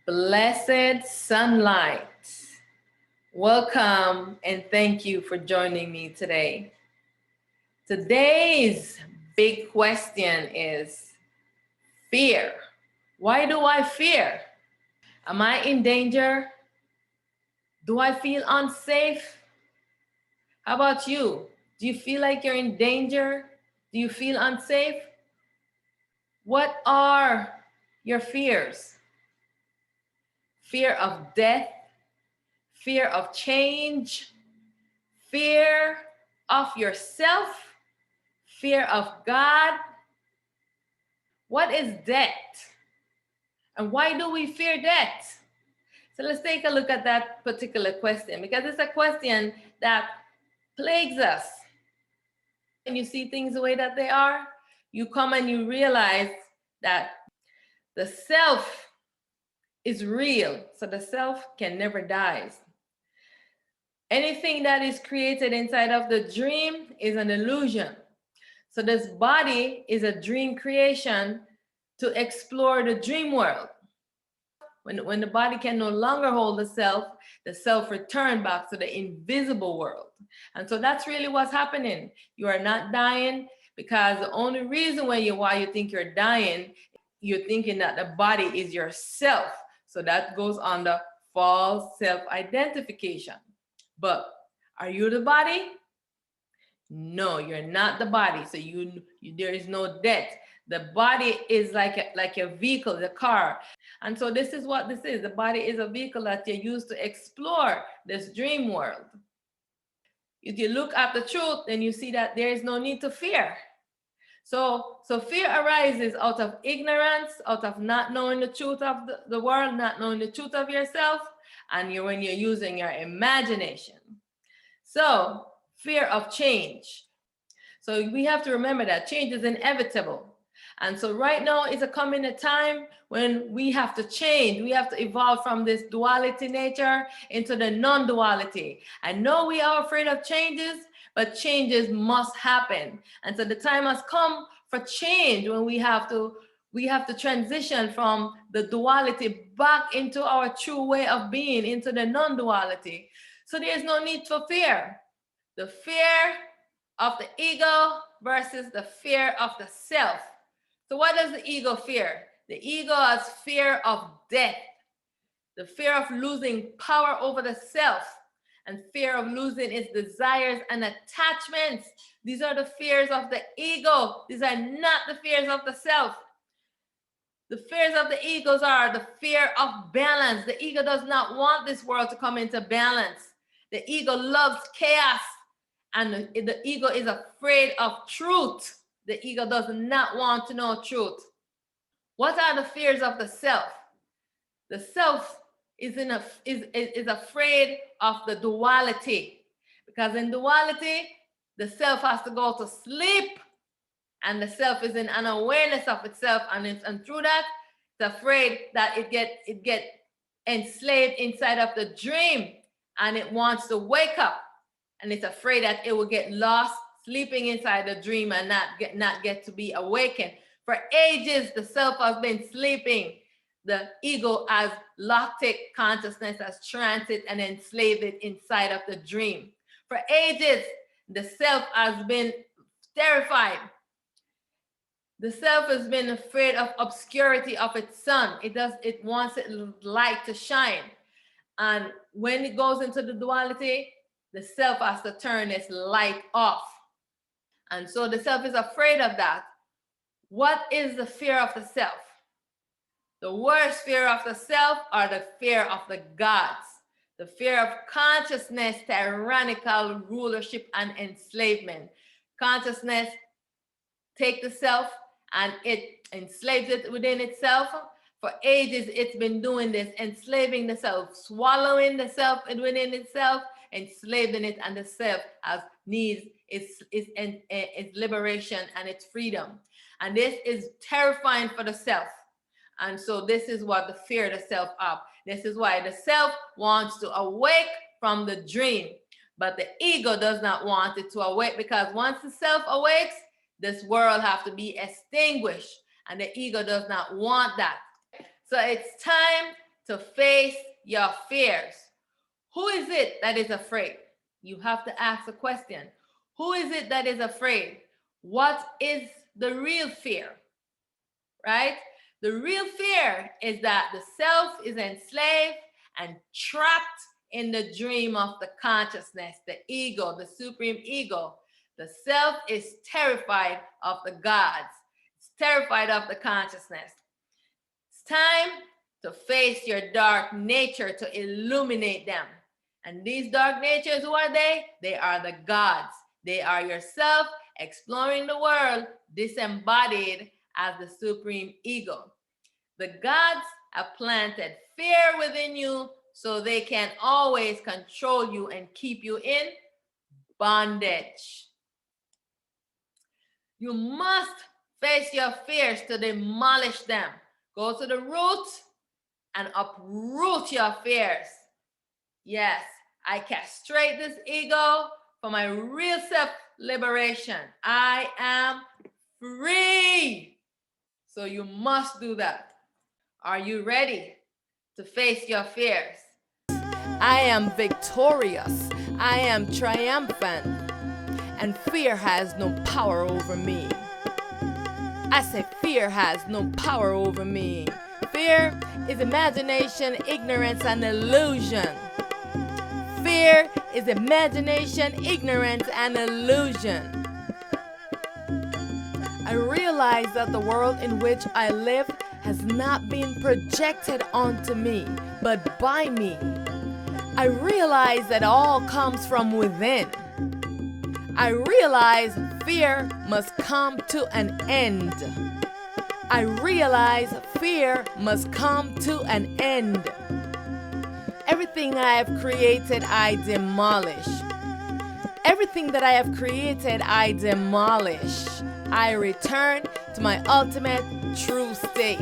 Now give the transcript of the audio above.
Blessed sunlight. Welcome and thank you for joining me today. Today's big question is fear. Why do I fear? Am I in danger? Do I feel unsafe? How about you? Do you feel like you're in danger? Do you feel unsafe? What are your fears? Fear of death, fear of change, fear of yourself, fear of God. What is death? And why do we fear death? So let's take a look at that particular question, because it's a question that plagues us. And you see things the way that they are, you come and you realize that the self is real. So the self can never die. Anything that is created inside of the dream is an illusion. So this body is a dream creation to explore the dream world. When the body can no longer hold the self return back to the invisible world. And so that's really what's happening. You are not dying, because the only reason why you think you're dying, you're thinking that the body is yourself. So that goes on the false self-identification. But are you the body? No, you're not the body. So there is no death. The body is like a vehicle, the car. And so this is what this is. The body is a vehicle that you use to explore this dream world. If you look at the truth, then you see that there is no need to fear. So fear arises out of ignorance, out of not knowing the truth of the world, not knowing the truth of yourself, and when you're using your imagination. So fear of change. So we have to remember that change is inevitable. And so right now is coming a time when we have to change. We have to evolve from this duality nature into the non-duality. I know we are afraid of changes, but changes must happen. And so the time has come for change, when we have to transition from the duality back into our true way of being, into the non-duality. So there's no need for fear. The fear of the ego versus the fear of the self. So what does the ego fear? The ego has fear of death, the fear of losing power over the self, and fear of losing its desires and attachments. These are the fears of the ego. These are not the fears of the self. The fears of the egos are the fear of balance. The ego does not want this world to come into balance. The ego loves chaos, and the ego is afraid of truth. The ego does not want to know truth. What are the fears of the self? The self is afraid of the duality, because in duality, the self has to go to sleep, and the self is in an awareness of itself, and through that, it's afraid that it get enslaved inside of the dream, and it wants to wake up, and it's afraid that it will get lost sleeping inside the dream and not get to be awakened. For ages, the self has been sleeping. The ego has locked it, consciousness has transit and enslaved it inside of the dream. For ages, the self has been terrified. The self has been afraid of obscurity of its sun. It wants its light to shine. And when it goes into the duality, the self has to turn its light off. And so the self is afraid of that. What is the fear of the self? The worst fear of the self are the fear of the gods, the fear of consciousness, tyrannical rulership and enslavement. Consciousness takes the self and it enslaves it within itself. For ages, it's been doing this, enslaving the self, swallowing the self within itself, enslaving it, and the self has needs its liberation and its freedom. And this is terrifying for the self. And so this is what the fear the self of. This is why the self wants to awake from the dream, but the ego does not want it to awake, because once the self awakes, this world have to be extinguished, and the ego does not want that. So it's time to face your fears. Who is it that is afraid? You have to ask a question. Who is it that is afraid? What is the real fear? Right? The real fear is that the self is enslaved and trapped in the dream of the consciousness, the ego, the supreme ego. The self is terrified of the gods. It's terrified of the consciousness. It's time to face your dark nature, to illuminate them. And these dark natures, who are they? They are the gods. They are yourself exploring the world, disembodied as the supreme ego. The gods have planted fear within you so they can always control you and keep you in bondage. You must face your fears to demolish them. Go to the root and uproot your fears. Yes, I castrate this ego for my real self-liberation. I am free. So you must do that. Are you ready to face your fears? I am victorious. I am triumphant. And fear has no power over me. I say fear has no power over me. Fear is imagination, ignorance, and illusion. Fear is imagination, ignorance, and illusion. I realize that the world in which I live has not been projected onto me, but by me. I realize that all comes from within. I realize fear must come to an end. I realize fear must come to an end. Everything I have created, I demolish. Everything that I have created, I demolish. I return to my ultimate true state.